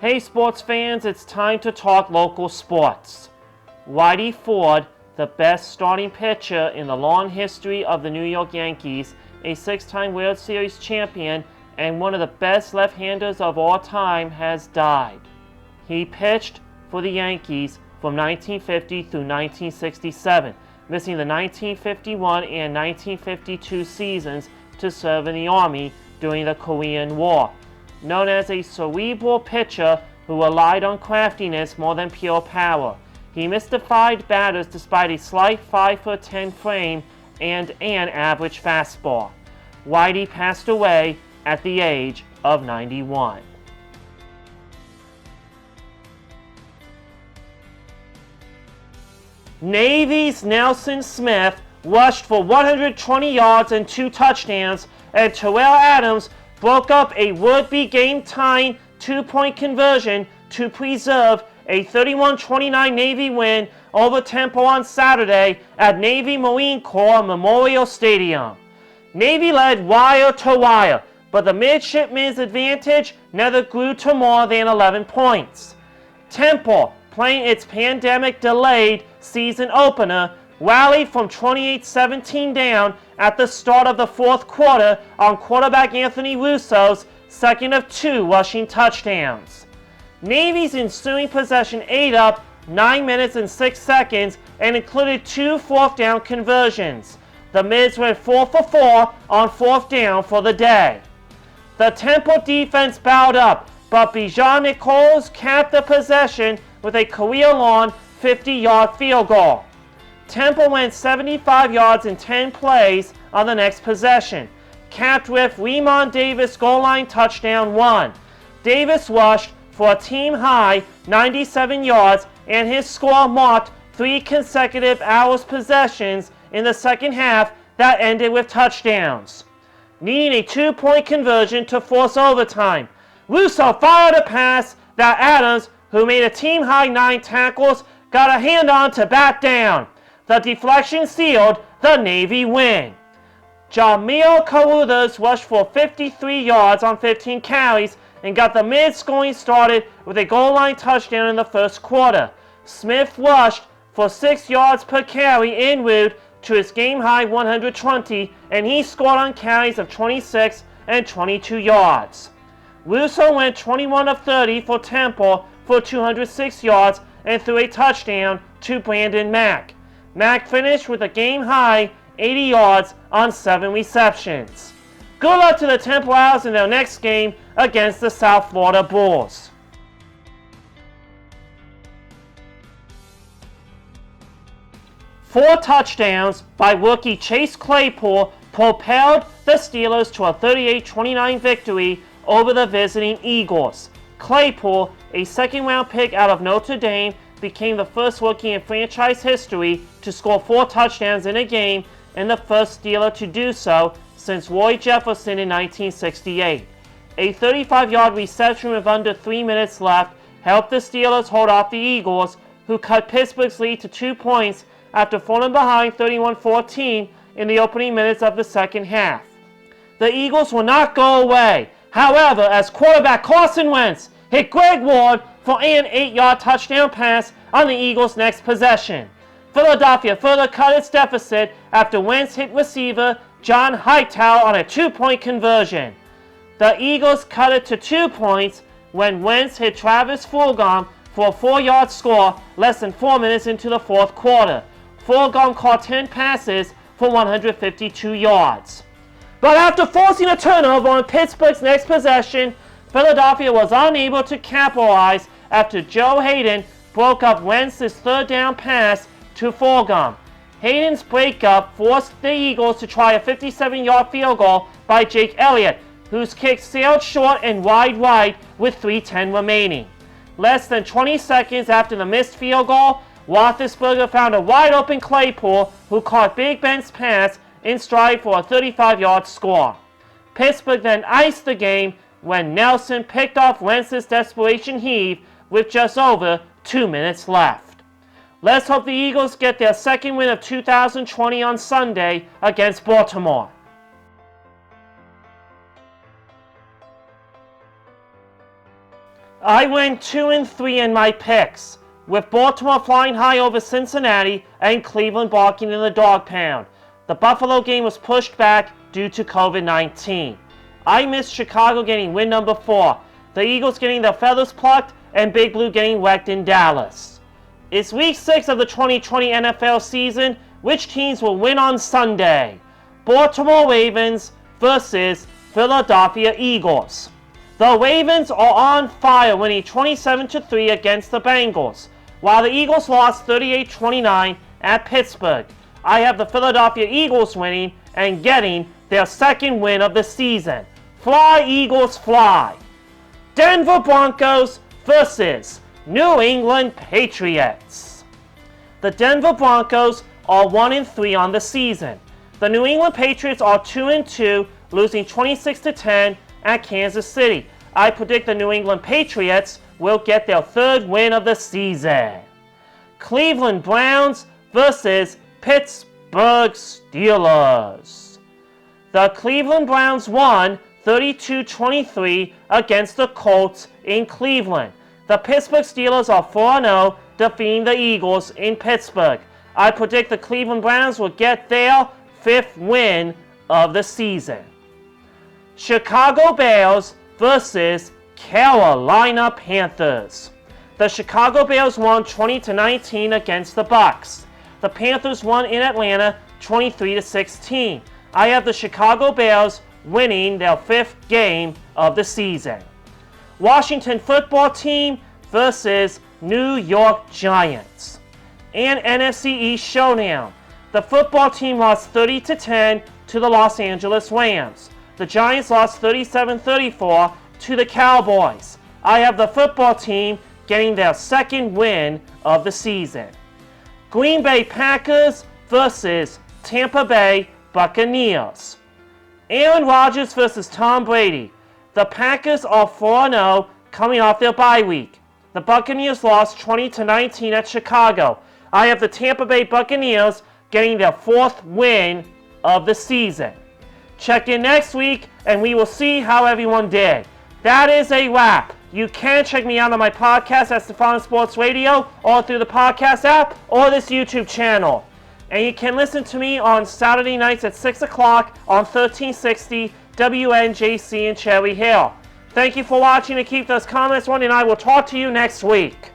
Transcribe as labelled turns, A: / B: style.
A: Hey sports fans, it's time to talk local sports. Whitey Ford, the best starting pitcher in the long history of the New York Yankees, a six-time World Series champion and one of the best left-handers of all time, has died. He pitched for the Yankees from 1950 through 1967, missing the 1951 and 1952 seasons to serve in the Army during the Korean War. Known as a cerebral pitcher who relied on craftiness more than pure power, he mystified batters despite a slight 5'10" frame and an average fastball. Whitey passed away at the age of 91. Navy's Nelson Smith rushed for 120 yards and 2 touchdowns, and Terrell Adams broke up a would-be game-tying 2-point conversion to preserve a 31-29 Navy win over Temple on Saturday at Navy Marine Corps Memorial Stadium. Navy led wire to wire, but the midshipmen's advantage never grew to more than 11 points. Temple, playing its pandemic-delayed season opener, rallied from 28-17 down at the start of the fourth quarter on quarterback Anthony Russo's second of 2 rushing touchdowns. Navy's ensuing possession ate up 9 minutes and 6 seconds and included 2 fourth-down conversions. The Mids went 4 for 4 on fourth down for the day. The Temple defense bowed up, but Bijan Nichols capped the possession with a career-long 50-yard field goal. Temple went 75 yards in 10 plays on the next possession, capped with Remon Davis' goal line touchdown 1. Davis rushed for a team-high 97 yards, and his score marked 3 consecutive hours possessions in the second half that ended with touchdowns. Needing a 2-point conversion to force overtime, Russo fired a pass that Adams, who made a team-high 9 tackles, got a hand on to bat down. The deflection sealed the Navy win. Jamil Carruthers rushed for 53 yards on 15 carries and got the Mids scoring started with a goal line touchdown in the first quarter. Smith rushed for 6 yards per carry en route to his game-high 120, and he scored on carries of 26 and 22 yards. Russo went 21 of 30 for Temple for 206 yards and threw a touchdown to Brandon Mack. Mack finished with a game-high 80 yards on 7 receptions. Good luck to the Temple Owls in their next game against the South Florida Bulls. Four touchdowns by rookie Chase Claypool propelled the Steelers to a 38-29 victory over the visiting Eagles. Claypool, a second-round pick out of Notre Dame, became the first rookie in franchise history to score 4 touchdowns in a game and the first Steeler to do so since Roy Jefferson in 1968. A 35-yard reception with under 3 minutes left helped the Steelers hold off the Eagles, who cut Pittsburgh's lead to 2 points after falling behind 31-14 in the opening minutes of the second half. The Eagles will not go away, however, as quarterback Carson Wentz hit Greg Ward for an 8-yard touchdown pass on the Eagles' next possession. Philadelphia further cut its deficit after Wentz hit receiver John Hightower on a 2-point conversion. The Eagles cut it to 2 points when Wentz hit Travis Fulgham for a 4-yard score less than 4 minutes into the fourth quarter. Fulgham caught 10 passes for 152 yards. But after forcing a turnover on Pittsburgh's next possession, Philadelphia was unable to capitalize after Joe Hayden broke up Wentz's third-down pass to Fulgham. Hayden's breakup forced the Eagles to try a 57-yard field goal by Jake Elliott, whose kick sailed short and wide right with 3:10 remaining. Less than 20 seconds after the missed field goal, Roethlisberger found a wide-open Claypool, who caught Big Ben's pass in stride for a 35-yard score. Pittsburgh then iced the game when Nelson picked off Wentz's desperation heave with just over 2 minutes left. Let's hope the Eagles get their second win of 2020 on Sunday against Baltimore. I went 2-3 in my picks, with Baltimore flying high over Cincinnati and Cleveland barking in the dog pound. The Buffalo game was pushed back due to COVID-19. I missed Chicago getting win number 4, the Eagles getting their feathers plucked, and Big Blue getting wrecked in Dallas. It's week 6 of the 2020 NFL season. Which teams will win on Sunday? Baltimore Ravens versus Philadelphia Eagles. The Ravens are on fire, winning 27-3 against the Bengals, while the Eagles lost 38-29 at Pittsburgh. I have the Philadelphia Eagles winning and getting their second win of the season. Fly, Eagles, fly. Denver Broncos versus New England Patriots. The Denver Broncos are 1-3 on the season. The New England Patriots are 2-2, losing 26-10 at Kansas City. I predict the New England Patriots will get their third win of the season. Cleveland Browns versus Pittsburgh Steelers. The Cleveland Browns won 32-23 against the Colts in Cleveland. The Pittsburgh Steelers are 4-0, defeating the Eagles in Pittsburgh. I predict the Cleveland Browns will get their 5th win of the season. Chicago Bears versus Carolina Panthers. The Chicago Bears won 20-19 against the Bucs. The Panthers won in Atlanta 23-16. I have the Chicago Bears winning their 5th game of the season. Washington Football Team versus New York Giants. An NFC East showdown. The football team lost 30-10 to the Los Angeles Rams. The Giants lost 37-34 to the Cowboys. I have the football team getting their 2nd win of the season. Green Bay Packers versus Tampa Bay Buccaneers. Aaron Rodgers versus Tom Brady. The Packers are 4-0 coming off their bye week. The Buccaneers lost 20-19 at Chicago. I have the Tampa Bay Buccaneers getting their 4th win of the season. Check in next week and we will see how everyone did. That is a wrap. You can check me out on my podcast at Stefano Sports Radio or through the podcast app or this YouTube channel. And you can listen to me on Saturday nights at 6 o'clock on 1360 WNJC in Cherry Hill. Thank you for watching and keep those comments running, and I will talk to you next week.